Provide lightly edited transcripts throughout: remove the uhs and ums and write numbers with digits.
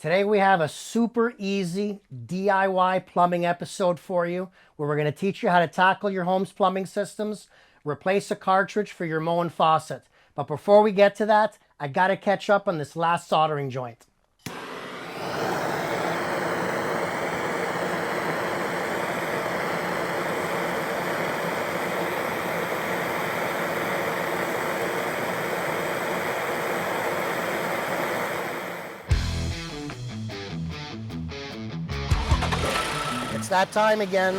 Today we have a super easy DIY plumbing episode for you where we're going to teach you how to tackle your home's plumbing systems, replace a cartridge for your Moen faucet. But before we get to that, I got to catch up on this last soldering joint. It's that time again.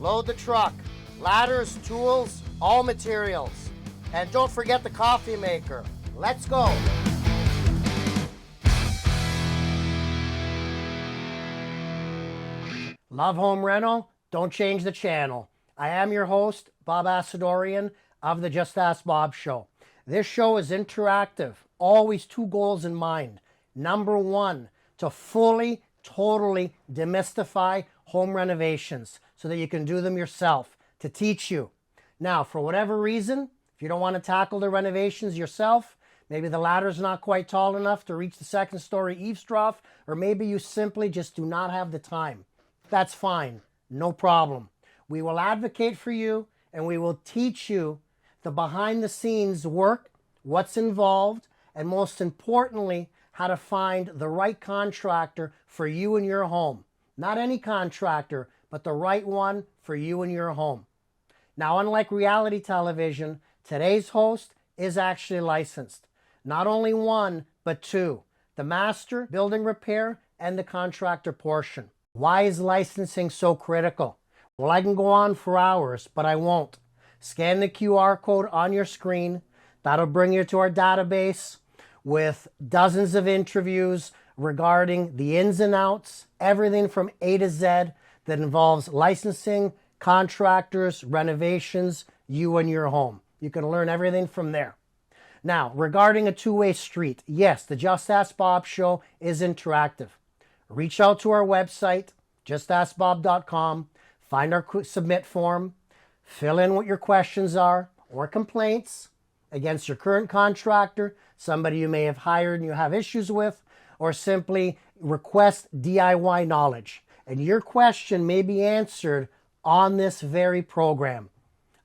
Load the truck. Ladders, tools, all materials. And don't forget the coffee maker. Let's go. Love home rental? Don't change the channel. I am your host, Bob Assadourian of the Just Ask Bob Show. This show is interactive, always two goals in mind. Number one, to fully, totally demystify home renovations so that you can do them yourself, to teach you. Now, for whatever reason, if you don't want to tackle the renovations yourself, maybe the ladder's not quite tall enough to reach the second story eaves trough, or maybe you simply just do not have the time. That's fine, no problem. We will advocate for you and we will teach you the behind the scenes work, what's involved, and most importantly, how to find the right contractor for you and your home. Not any contractor, but the right one for you and your home. Now, unlike reality television, today's host is actually licensed. Not only one, but two. The master, building repair, and the contractor portion. Why is licensing so critical? Well, I can go on for hours, but I won't. Scan the QR code on your screen. That'll bring you to our database with dozens of interviews regarding the ins and outs, everything from A to Z that involves licensing, contractors, renovations, you and your home. You can learn everything from there. Now, regarding a two-way street, yes, the Just Ask Bob Show is interactive. Reach out to our website, justaskbob.com, find our submit form, fill in what your questions are or complaints against your current contractor, somebody you may have hired and you have issues with, or simply request DIY knowledge. And your question may be answered on this very program.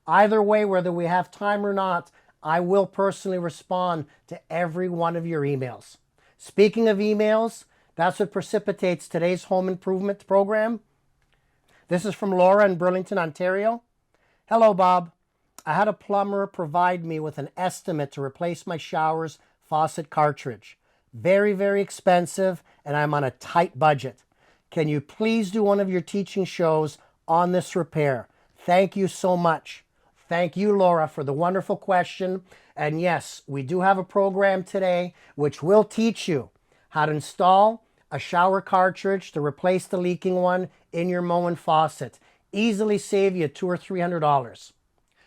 Either way, whether we have time or not, I will personally respond to every one of your emails. Speaking of emails, that's what precipitates today's home improvement program. This is from Laura in Burlington, Ontario. Hello, Bob. I had a plumber provide me with an estimate to replace my shower's faucet cartridge. Very, very expensive, and I'm on a tight budget. Can you please do one of your teaching shows on this repair? Thank you so much. Thank you, Laura, for the wonderful question. And yes, we do have a program today which will teach you how to install a shower cartridge to replace the leaking one in your Moen faucet. Easily save you $200 or $300.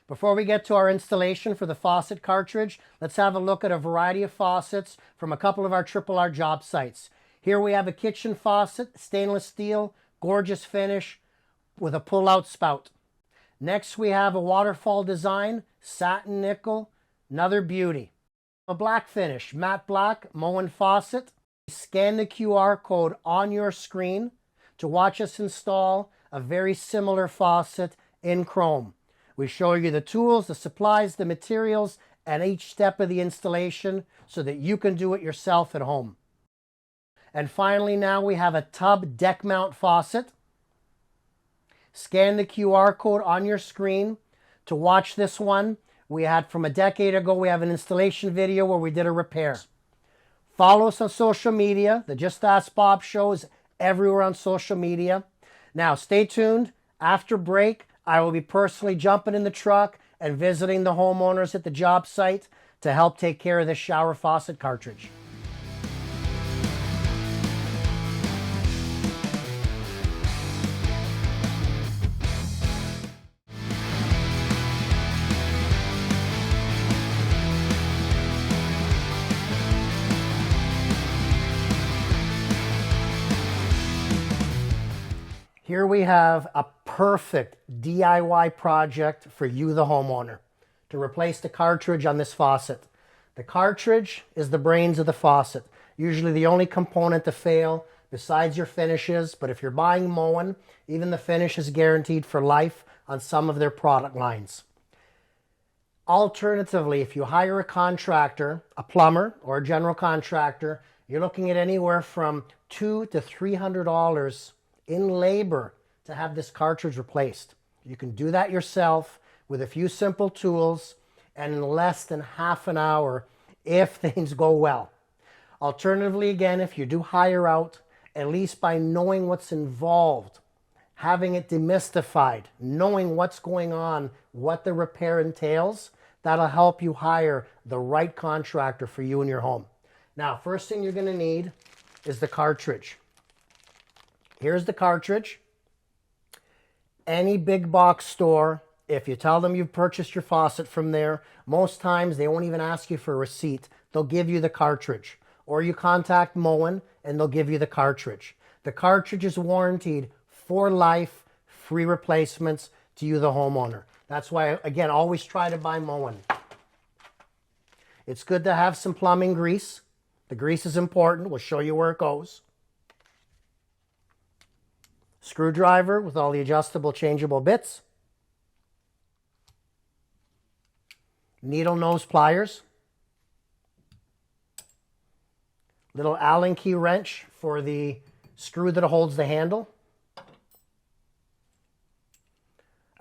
Before we get to our installation for the faucet cartridge, let's have a look at a variety of faucets from a couple of our R job sites. Here we have a kitchen faucet, stainless steel, gorgeous finish with a pull-out spout. Next we have a waterfall design, satin nickel, another beauty. A black finish, matte black, Moen faucet. Scan the QR code on your screen to watch us install a very similar faucet in chrome. We show you the tools, the supplies, the materials, and each step of the installation so that you can do it yourself at home. And finally, now we have a tub deck mount faucet. Scan the QR code on your screen to watch this one. We had from a decade ago, we have an installation video where we did a repair. Follow us on social media. The Just Ask Bob Show is everywhere on social media. Now, stay tuned. After break, I will be personally jumping in the truck and visiting the homeowners at the job site to help take care of this shower faucet cartridge. Here we have a perfect DIY project for you, the homeowner, to replace the cartridge on this faucet. The cartridge is the brains of the faucet, usually the only component to fail besides your finishes, but if you're buying Moen, even the finish is guaranteed for life on some of their product lines. Alternatively, if you hire a contractor, a plumber or a general contractor, you're looking at anywhere from $200 to $300 in labor to have this cartridge replaced. You can do that yourself with a few simple tools and in less than half an hour if things go well. Alternatively, again, if you do hire out, at least by knowing what's involved, having it demystified, knowing what's going on, what the repair entails, that'll help you hire the right contractor for you and your home. Now, first thing you're going to need is the cartridge. Here's the cartridge. Any big box store, if you tell them you've purchased your faucet from there, most times they won't even ask you for a receipt. They'll give you the cartridge. Or you contact Moen and they'll give you the cartridge. The cartridge is warranted for life, free replacements to you, the homeowner. That's why, again, always try to buy Moen. It's good to have some plumbing grease. The grease is important. We'll show you where it goes. Screwdriver with all the adjustable, changeable bits. Needle nose pliers. Little Allen key wrench for the screw that holds the handle.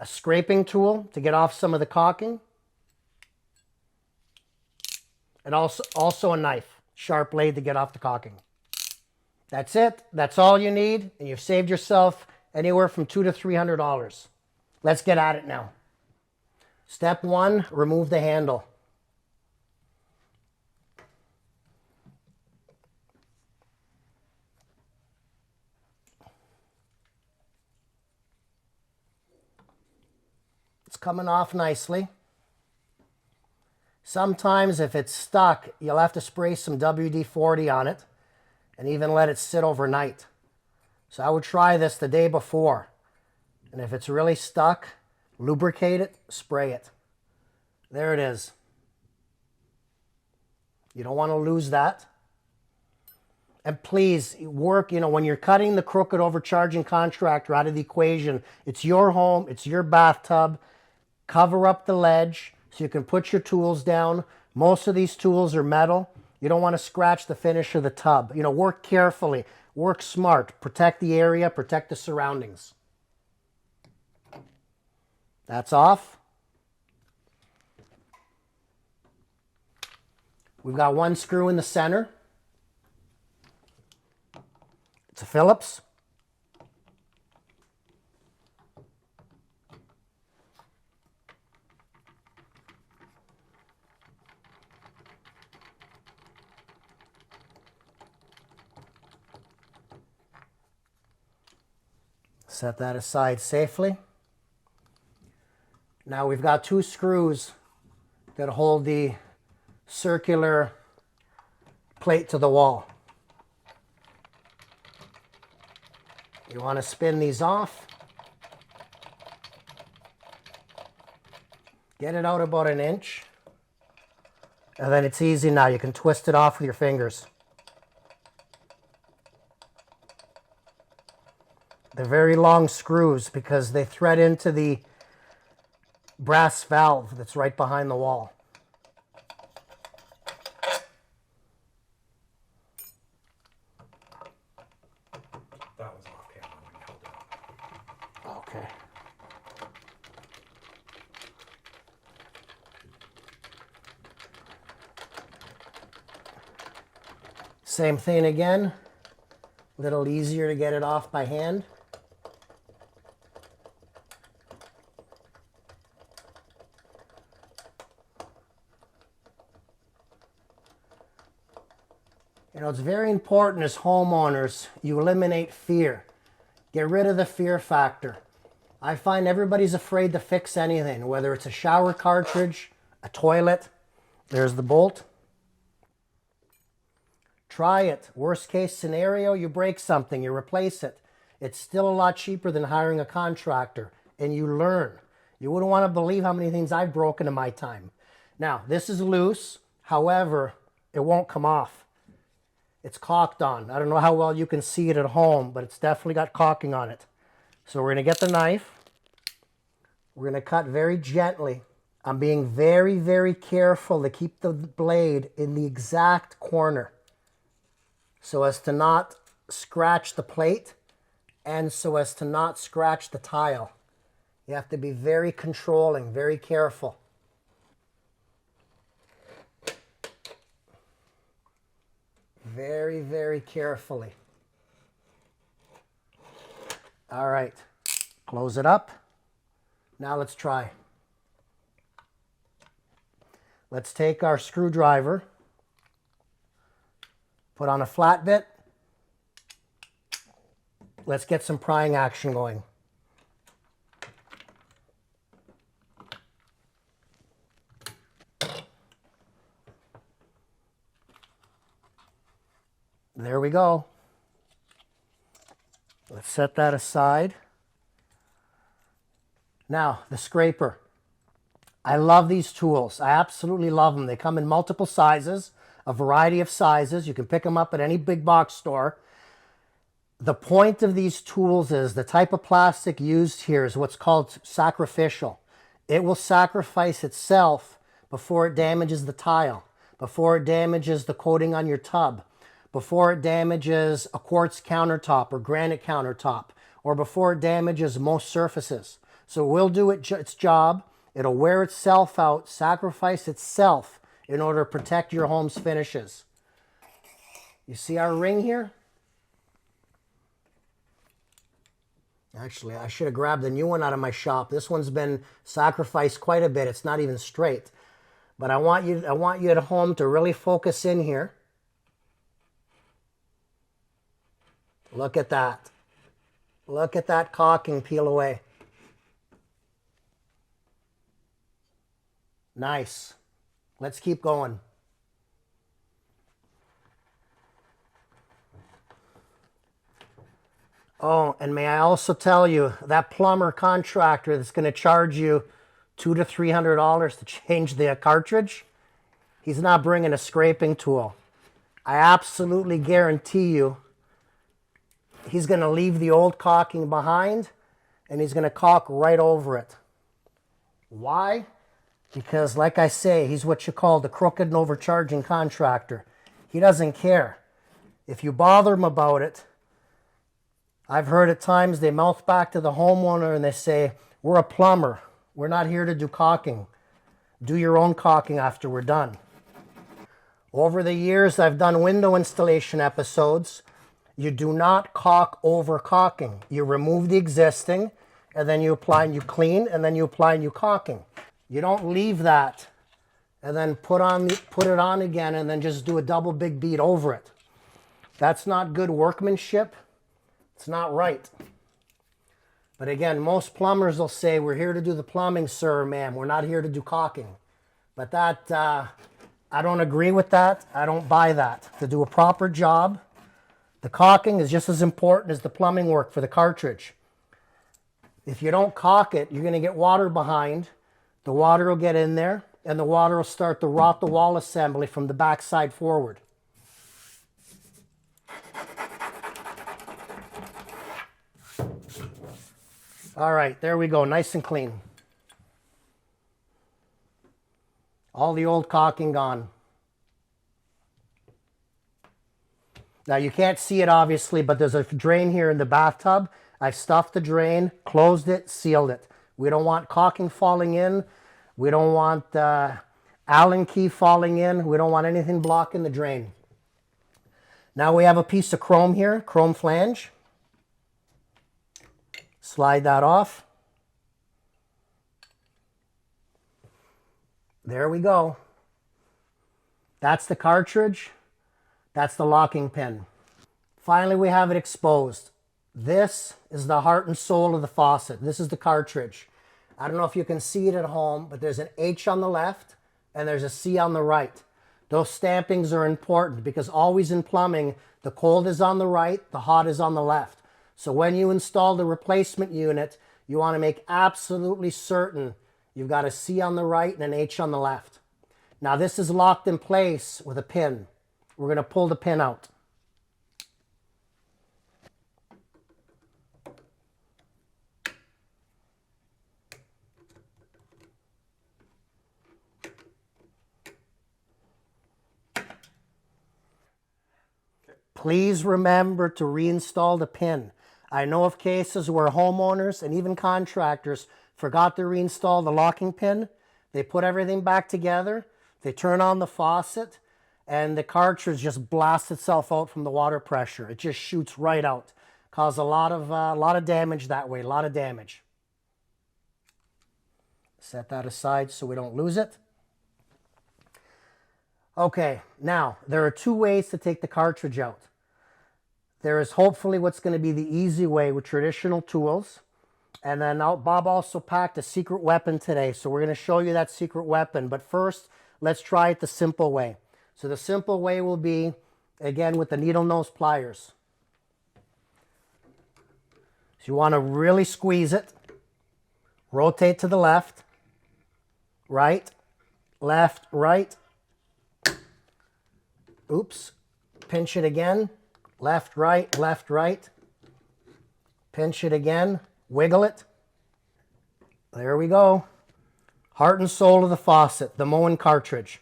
A scraping tool to get off some of the caulking. And also a knife, sharp blade to get off the caulking. That's it. That's all you need. And you've saved yourself anywhere from $200 to $300. Let's get at it now. Step 1, remove the handle. It's coming off nicely. Sometimes if it's stuck, you'll have to spray some WD-40 on it and even let it sit overnight. So I would try this the day before. And if it's really stuck, lubricate it, spray it. There it is. You don't want to lose that. And please work, when you're cutting the crooked overcharging contractor out of the equation, it's your home, it's your bathtub. Cover up the ledge so you can put your tools down. Most of these tools are metal. You don't want to scratch the finish of the tub. Work carefully, work smart, protect the area, protect the surroundings. That's off. We've got one screw in the center. It's a Phillips. Set that aside safely. Now we've got 2 screws that hold the circular plate to the wall. You want to spin these off. Get it out about 1 inch. And then it's easy now. You can twist it off with your fingers. They're very long screws because they thread into the brass valve that's right behind the wall. That was off camera when you held it up. Okay. Same thing again. A little easier to get it off by hand. It's very important as homeowners, you eliminate fear. Get rid of the fear factor. I find everybody's afraid to fix anything, whether it's a shower cartridge, a toilet. There's the bolt. Try it. Worst case scenario, you break something, you replace it. It's still a lot cheaper than hiring a contractor, and you learn. You wouldn't want to believe how many things I've broken in my time. Now, this is loose. However, it won't come off. It's caulked on. I don't know how well you can see it at home, but it's definitely got caulking on it. So we're going to get the knife. We're going to cut very gently. I'm being very, very careful to keep the blade in the exact corner so as to not scratch the plate and so as to not scratch the tile. You have to be very controlling, very careful. Very, very carefully. All right, close it up. Now let's try. Let's take our screwdriver, put on a flat bit. Let's get some prying action going. There we go. Let's set that aside. Now, the scraper. I love these tools. I absolutely love them. They come in multiple sizes, a variety of sizes. You can pick them up at any big box store. The point of these tools is the type of plastic used here is what's called sacrificial. It will sacrifice itself before it damages the tile, before it damages the coating on your tub, before it damages a quartz countertop or granite countertop, or before it damages most surfaces. So it will do its job. It'll wear itself out, sacrifice itself in order to protect your home's finishes. You see our ring here? Actually, I should have grabbed the new one out of my shop. This one's been sacrificed quite a bit. It's not even straight. But I want you at home to really focus in here. Look at that. Look at that caulking peel away. Nice. Let's keep going. Oh, and may I also tell you, that plumber contractor that's going to charge you $200 to $300 to change the cartridge, he's not bringing a scraping tool. I absolutely guarantee you he's going to leave the old caulking behind and he's going to caulk right over it. Why? Because, like I say, he's what you call the crooked and overcharging contractor. He doesn't care. If you bother him about it, I've heard at times they mouth back to the homeowner and they say, we're a plumber. We're not here to do caulking. Do your own caulking after we're done. Over the years, I've done window installation episodes. You do not caulk over caulking. You remove the existing, and then you apply and you clean, and then you apply and you caulking. You don't leave that and then put it on again and then just do a double big beat over it. That's not good workmanship. It's not right. But again, most plumbers will say, we're here to do the plumbing, sir, ma'am. We're not here to do caulking. But that, I don't agree with that. I don't buy that. To do a proper job, the caulking is just as important as the plumbing work for the cartridge. If you don't caulk it, you're going to get water behind. The water will get in there, and the water will start to rot the wall assembly from the backside forward. All right, there we go, nice and clean. All the old caulking gone. Now you can't see it obviously, but there's a drain here in the bathtub. I've stuffed the drain, closed it, sealed it. We don't want caulking falling in. We don't want Allen key falling in. We don't want anything blocking the drain. Now we have a piece of chrome here, chrome flange. Slide that off. There we go. That's the cartridge. That's the locking pin. Finally, we have it exposed. This is the heart and soul of the faucet. This is the cartridge. I don't know if you can see it at home, but there's an H on the left and there's a C on the right. Those stampings are important because always in plumbing, the cold is on the right, the hot is on the left. So when you install the replacement unit, you want to make absolutely certain you've got a C on the right and an H on the left. Now this is locked in place with a pin. We're going to pull the pin out. Please remember to reinstall the pin. I know of cases where homeowners and even contractors forgot to reinstall the locking pin. They put everything back together, they turn on the faucet, and the cartridge just blasts itself out from the water pressure. It just shoots right out. Cause a lot of damage that way, a lot of damage. Set that aside so we don't lose it. Okay, now there are two ways to take the cartridge out. There is hopefully what's going to be the easy way with traditional tools. And then Bob also packed a secret weapon today, so we're going to show you that secret weapon. But first, let's try it the simple way. So the simple way will be, again, with the needle nose pliers. So you want to really squeeze it. Rotate to the left, right, left, right. Oops. Pinch it again. Left, right, left, right. Pinch it again. Wiggle it. There we go. Heart and soul of the faucet, the Moen cartridge.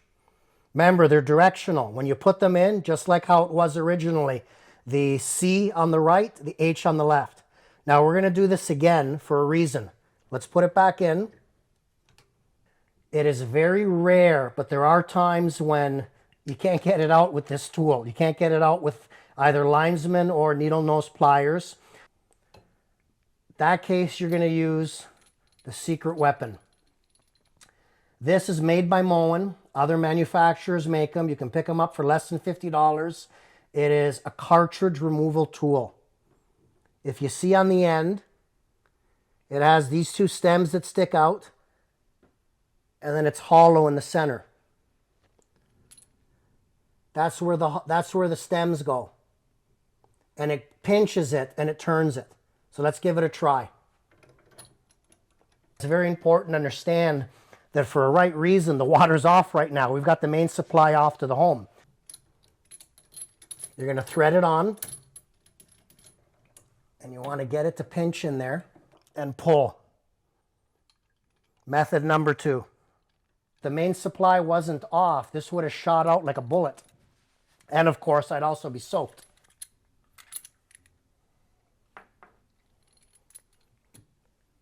Remember, they're directional. When you put them in, just like how it was originally, the C on the right, the H on the left. Now we're going to do this again for a reason. Let's put it back in. It is very rare, but there are times when you can't get it out with this tool. You can't get it out with either linesman or needle nose pliers. That case, you're going to use the secret weapon. This is made by Moen. Other manufacturers make them. You can pick them up for less than $50. It is a cartridge removal tool. If you see on the end, it has these two stems that stick out, and then it's hollow in the center. That's where the stems go. And it pinches it and it turns it. So let's give it a try. It's very important to understand that for a right reason, the water's off right now. We've got the main supply off to the home. You're going to thread it on. And you want to get it to pinch in there and pull. Method number 2. The main supply wasn't off. This would have shot out like a bullet. And of course, I'd also be soaked.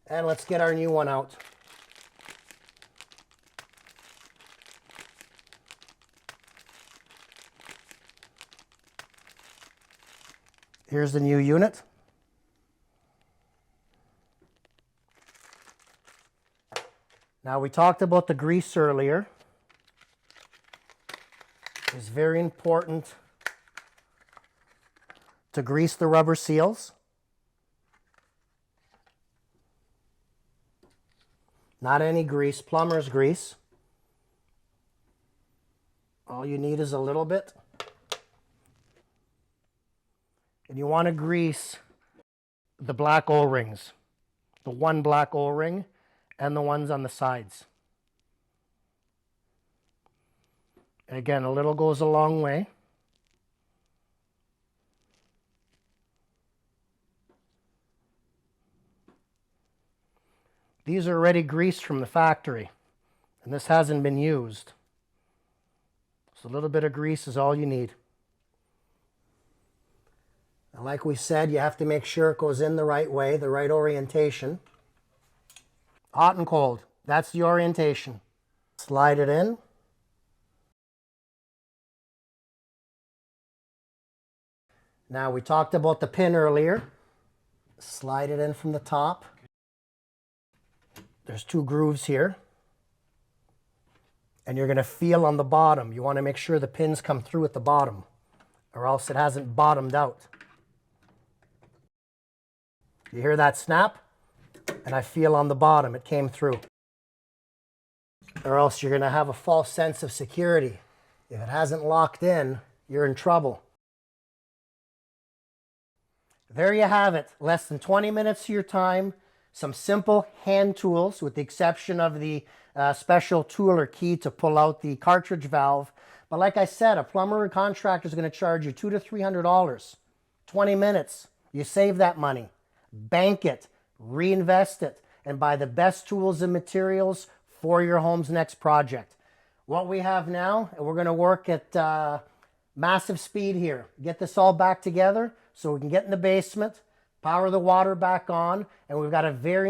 And let's get our new one out. Here's the new unit. Now we talked about the grease earlier. It's very important to grease the rubber seals. Not any grease, plumber's grease. All you need is a little bit. And you want to grease the black O-rings. The one black O-ring and the ones on the sides. And again, a little goes a long way. These are already greased from the factory, and this hasn't been used. So a little bit of grease is all you need. And like we said, you have to make sure it goes in the right way, the right orientation. Hot and cold, that's the orientation. Slide it in. Now we talked about the pin earlier. Slide it in from the top. There's 2 grooves here. And you're going to feel on the bottom. You want to make sure the pins come through at the bottom, or else it hasn't bottomed out. You hear that snap? And I feel on the bottom it came through. Or else you're going to have a false sense of security. If it hasn't locked in, you're in trouble. There you have it. Less than 20 minutes of your time. Some simple hand tools with the exception of the special tool or key to pull out the cartridge valve. But like I said, a plumber and contractor is going to charge you $200 to $300. 20 minutes. You save that money. Bank it. Reinvest it. And buy the best tools and materials for your home's next project. What we have now, and we're going to work at massive speed here. Get this all back together so we can get in the basement, power the water back on, and we've got a very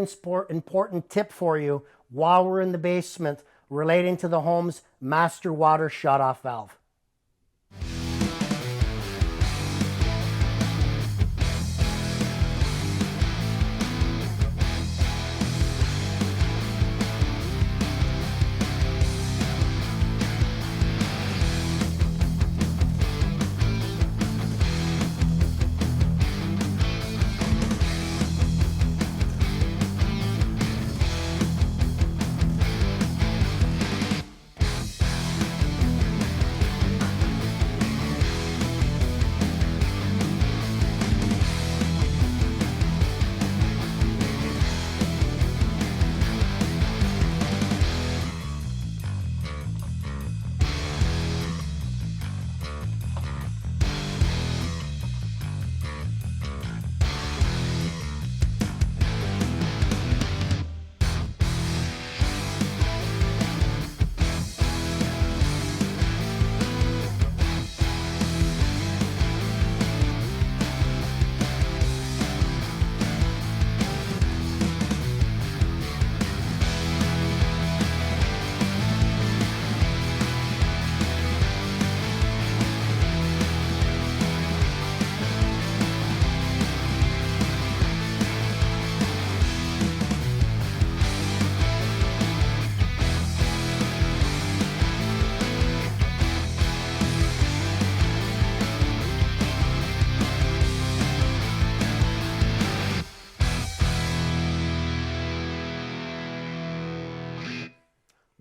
important tip for you while we're in the basement relating to the home's master water shutoff valve.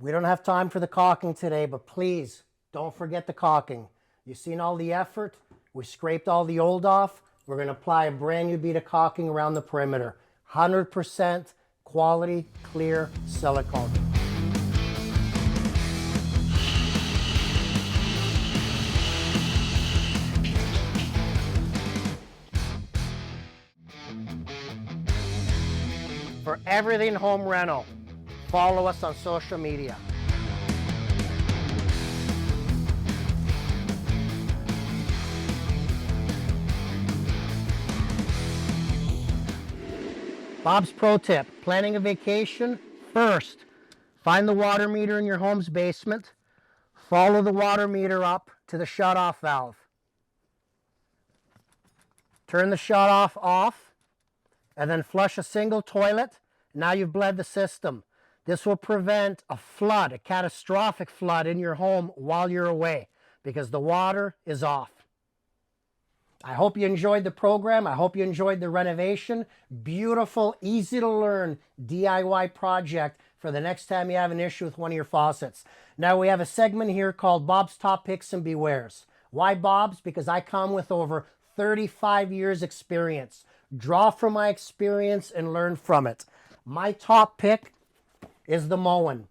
We don't have time for the caulking today, but please don't forget the caulking. You've seen all the effort. We scraped all the old off. We're going to apply a brand new bead of caulking around the perimeter. 100% quality, clear silicone. For everything home rental, follow us on social media. Bob's pro tip, planning a vacation, first, find the water meter in your home's basement, follow the water meter up to the shutoff valve. Turn the shutoff off, and then flush a single toilet. Now you've bled the system. This will prevent a flood, a catastrophic flood in your home while you're away because the water is off. I hope you enjoyed the program. I hope you enjoyed the renovation. Beautiful, easy to learn DIY project for the next time you have an issue with one of your faucets. Now we have a segment here called Bob's Top Picks and Bewares. Why Bob's? Because I come with over 35 years experience. Draw from my experience and learn from it. My top pick is the Moen.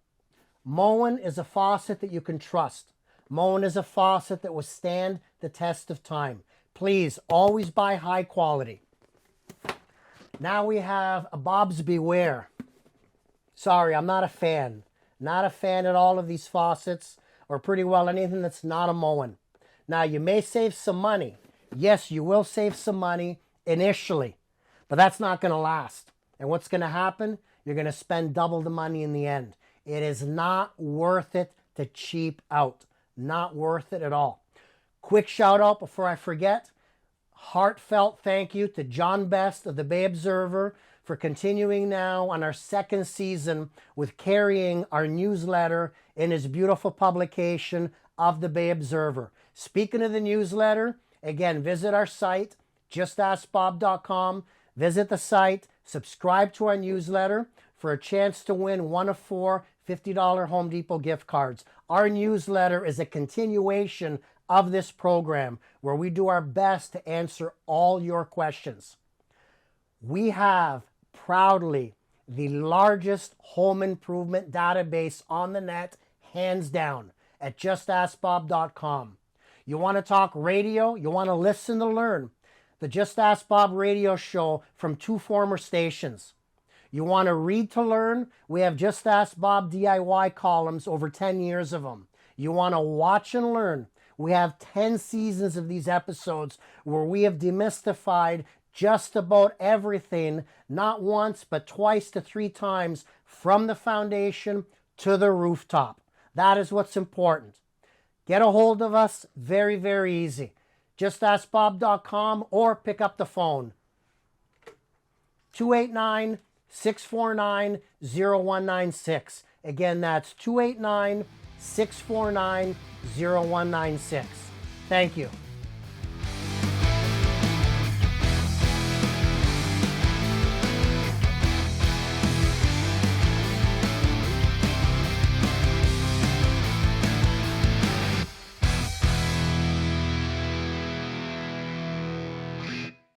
Moen is a faucet that you can trust. Moen is a faucet that will stand the test of time. Please, always buy high quality. Now we have a Bob's Beware. Sorry, I'm not a fan. Not a fan at all of these faucets or pretty well anything that's not a Moen. Now, you may save some money. Yes, you will save some money initially, but that's not going to last. And what's going to happen? You're going to spend double the money in the end. It is not worth it to cheap out. Not worth it at all. Quick shout out before I forget. Heartfelt thank you to John Best of the Bay Observer for continuing now on our second season with carrying our newsletter in his beautiful publication of the Bay Observer. Speaking of the newsletter, again, visit our site, justaskbob.com. Visit the site, subscribe to our newsletter for a chance to win one of 4 $50 Home Depot gift cards. Our newsletter is a continuation of this program where we do our best to answer all your questions. We have proudly the largest home improvement database on the net, hands down, at justaskbob.com. You want to talk radio? You want to listen to learn? The Just Ask Bob radio show from 2 former stations. You want to read to learn? We have Just Ask Bob DIY columns, over 10 years of them. You want to watch and learn? We have 10 seasons of these episodes where we have demystified just about everything, not once, but twice to 3 times, from the foundation to the rooftop. That is what's important. Get a hold of us, very, very easy. JustAskBob.com or pick up the phone. 289-649-0196. Again, that's 289-649-0196. Thank you.